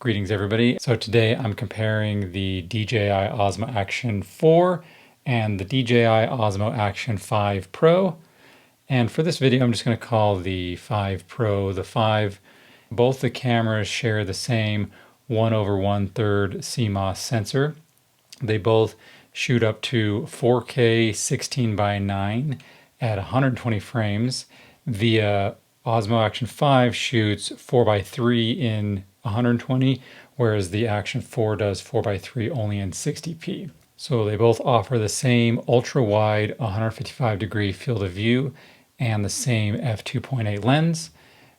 Greetings everybody. So today I'm comparing the DJI Osmo Action 4 and the DJI Osmo Action 5 Pro. And for this video I'm just going to call the 5 Pro the 5. Both the cameras share the same 1/1/3 CMOS sensor. They both shoot up to 4K 16:9 at 120 frames. The Osmo Action 5 shoots 4:3 in 120, whereas the Action 4 does 4:3 only in 60p. So they both offer the same ultra-wide 155-degree field of view and the same f2.8 lens,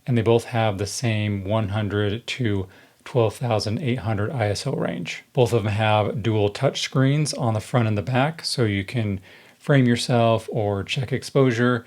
and they both have the same 100 to 12,800 ISO range. Both of them have dual touch screens on the front and the back, so you can frame yourself or check exposure,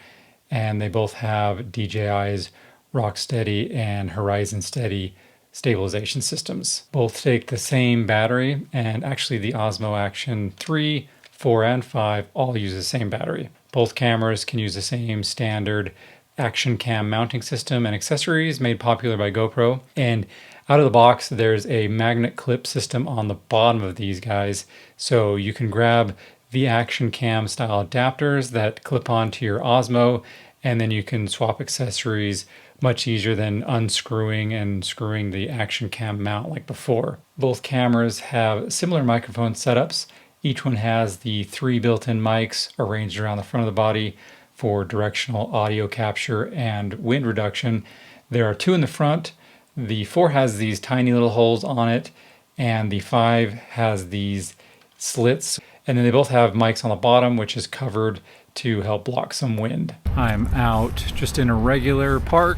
and they both have DJI's Rocksteady and Horizon Steady stabilization systems. Both take the same battery, and actually the Osmo Action 3, 4, and 5 all use the same battery. Both cameras can use the same standard action cam mounting system and accessories made popular by GoPro. And out of the box, there's a magnet clip system on the bottom of these guys, so you can grab the action cam style adapters that clip onto your Osmo, and then you can swap accessories much easier than unscrewing and screwing the action cam mount like before. Both cameras have similar microphone setups. Each one has the 3 built-in mics arranged around the front of the body for directional audio capture and wind reduction. There are 2 in the front. The 4 has these tiny little holes on it, and the 5 has these slits. And then they both have mics on the bottom, which is covered to help block some wind. I'm out just in a regular park,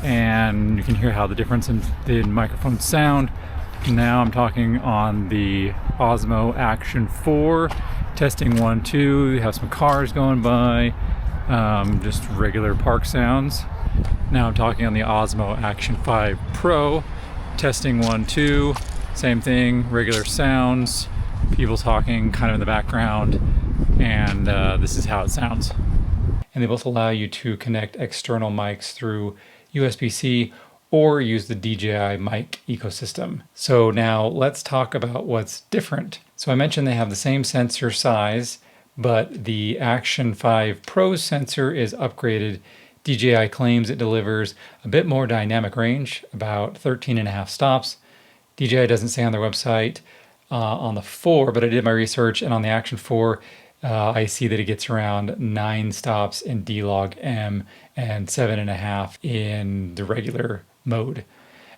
and you can hear how the difference in the microphone sound. Now I'm talking on the Osmo Action 4, testing 1, 2. We have some cars going by, just regular park sounds. Now I'm talking on the Osmo Action 5 Pro, testing 1, 2, same thing, regular sounds, people talking kind of in the background, and this is how it sounds. And they both allow you to connect external mics through USB-C or use the DJI mic ecosystem. So now let's talk about what's different. So I mentioned they have the same sensor size, but the Action 5 Pro sensor is upgraded. DJI claims it delivers a bit more dynamic range, about 13.5 stops. DJI doesn't say on their website on the 4, but I did my research, and on the Action 4, I see that it gets around 9 stops in D-Log-M and 7.5 in the regular mode.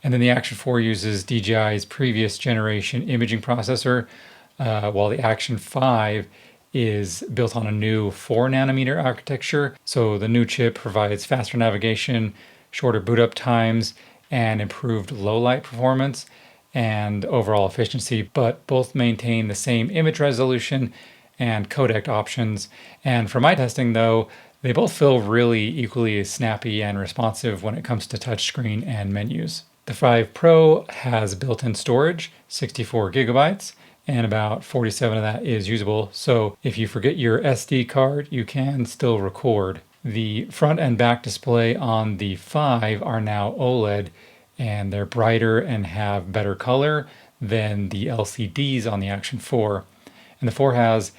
And then the Action 4 uses DJI's previous generation imaging processor, while the Action 5 is built on a new 4nm architecture. So the new chip provides faster navigation, shorter boot up times, and improved low light performance and overall efficiency, but both maintain the same image resolution and codec options. And for my testing though, they both feel really equally snappy and responsive when it comes to touchscreen and menus. The 5 Pro has built-in storage, 64 gigabytes, and about 47 of that is usable. So if you forget your SD card, you can still record. The front and back display on the 5 are now OLED, and they're brighter and have better color than the LCDs on the Action 4. And the 4 has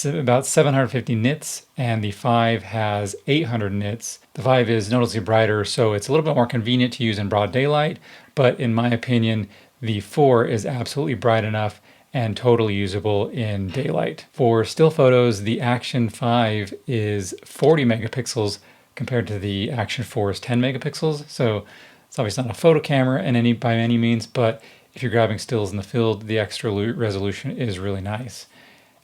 about 750 nits, and the 5 has 800 nits. The 5 is noticeably brighter, so it's a little bit more convenient to use in broad daylight, but in my opinion, the 4 is absolutely bright enough and totally usable in daylight. For still photos, the Action 5 is 40 megapixels compared to the Action 4's 10 megapixels, so it's obviously not a photo camera by any means, but if you're grabbing stills in the field, the extra resolution is really nice.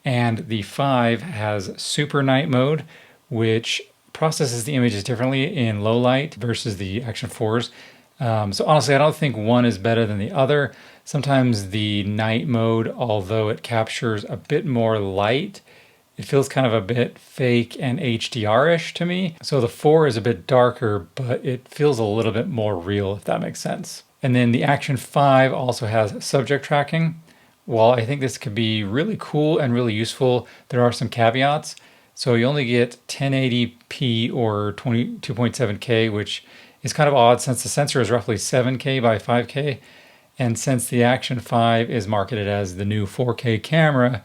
And the 5 has Super Night mode, which processes the images differently in low light versus the Action 4's. So honestly, I don't think one is better than the other. Sometimes the night mode, although it captures a bit more light, it feels kind of a bit fake and HDR-ish to me. So the 4 is a bit darker, but it feels a little bit more real, if that makes sense. And then the Action 5 also has subject tracking. While I think this could be really cool and really useful, there are some caveats. So you only get 1080p or 22.7K, which is kind of odd since the sensor is roughly 7K by 5K. And since the Action 5 is marketed as the new 4K camera,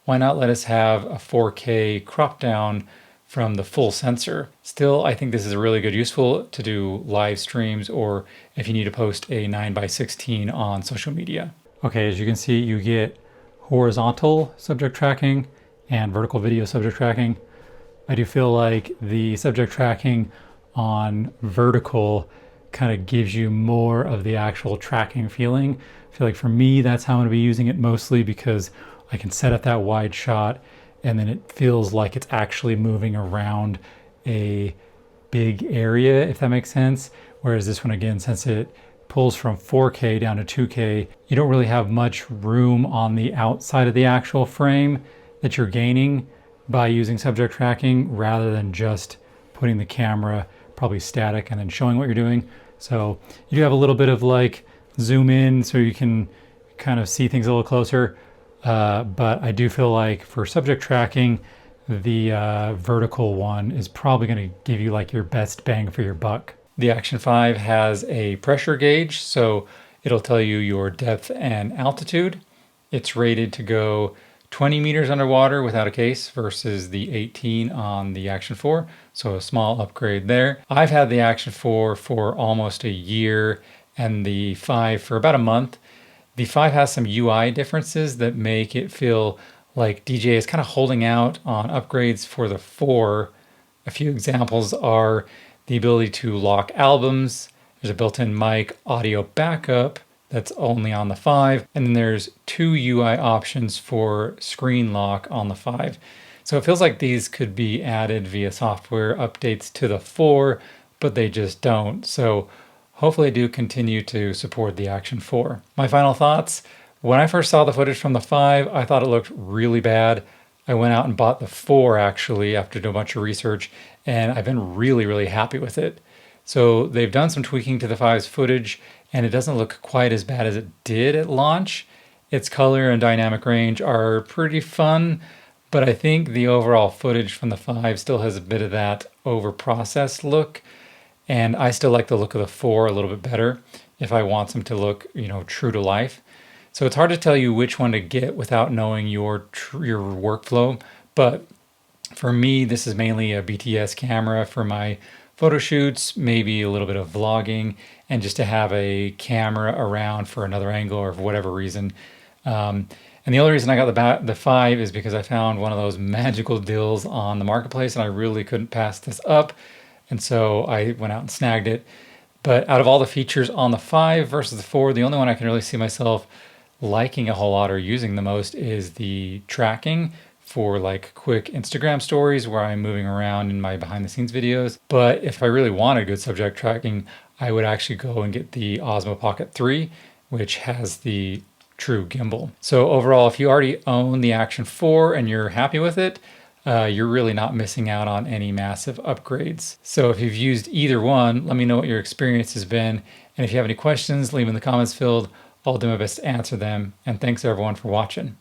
why not let us have a 4K crop down from the full sensor? Still, I think this is really good, useful to do live streams or if you need to post a 9:16 on social media. Okay, as you can see, you get horizontal subject tracking and vertical video subject tracking. I do feel like the subject tracking on vertical kind of gives you more of the actual tracking feeling. I feel like for me, that's how I'm gonna be using it mostly, because I can set up that wide shot and then it feels like it's actually moving around a big area, if that makes sense. Whereas this one, again, since it pulls from 4K down to 2K, you don't really have much room on the outside of the actual frame that you're gaining by using subject tracking, rather than just putting the camera probably static and then showing what you're doing. So you do have a little bit of like zoom in so you can kind of see things a little closer. But I do feel like for subject tracking, the vertical one is probably going to give you like your best bang for your buck. The Action 5 has a pressure gauge, so it'll tell you your depth and altitude. It's rated to go 20 meters underwater without a case versus the 18 on the Action 4, so a small upgrade there. I've had the Action 4 for almost a year and the 5 for about a month. The 5 has some UI differences that make it feel like DJI is kind of holding out on upgrades for the 4. A few examples are the ability to lock albums. There's a built-in mic audio backup that's only on the 5. And then there's 2 UI options for screen lock on the 5. So it feels like these could be added via software updates to the 4, but they just don't. So hopefully do continue to support the Action 4. My final thoughts. When I first saw the footage from the 5, I thought it looked really bad. I went out and bought the 4 actually after doing a bunch of research, and I've been really, really happy with it. So they've done some tweaking to the 5's footage, and it doesn't look quite as bad as it did at launch. Its color and dynamic range are pretty fun, but I think the overall footage from the 5 still has a bit of that over-processed look. And I still like the look of the 4 a little bit better if I want them to look, true to life. So it's hard to tell you which one to get without knowing your workflow. But for me, this is mainly a BTS camera for my photo shoots, maybe a little bit of vlogging, and just to have a camera around for another angle or for whatever reason. And the only reason I got the 5 is because I found one of those magical deals on the marketplace, and I really couldn't pass this up. And so I went out and snagged it. But out of all the features on the 5 versus the 4, the only one I can really see myself liking a whole lot or using the most is the tracking for like quick Instagram stories where I'm moving around in my behind the scenes videos. But if I really wanted good subject tracking, I would actually go and get the Osmo Pocket 3, which has the true gimbal. So overall, if you already own the Action 4 and you're happy with it, you're really not missing out on any massive upgrades. So if you've used either one, let me know what your experience has been. And if you have any questions, leave them in the comments field. I'll do my best to answer them. And thanks everyone for watching.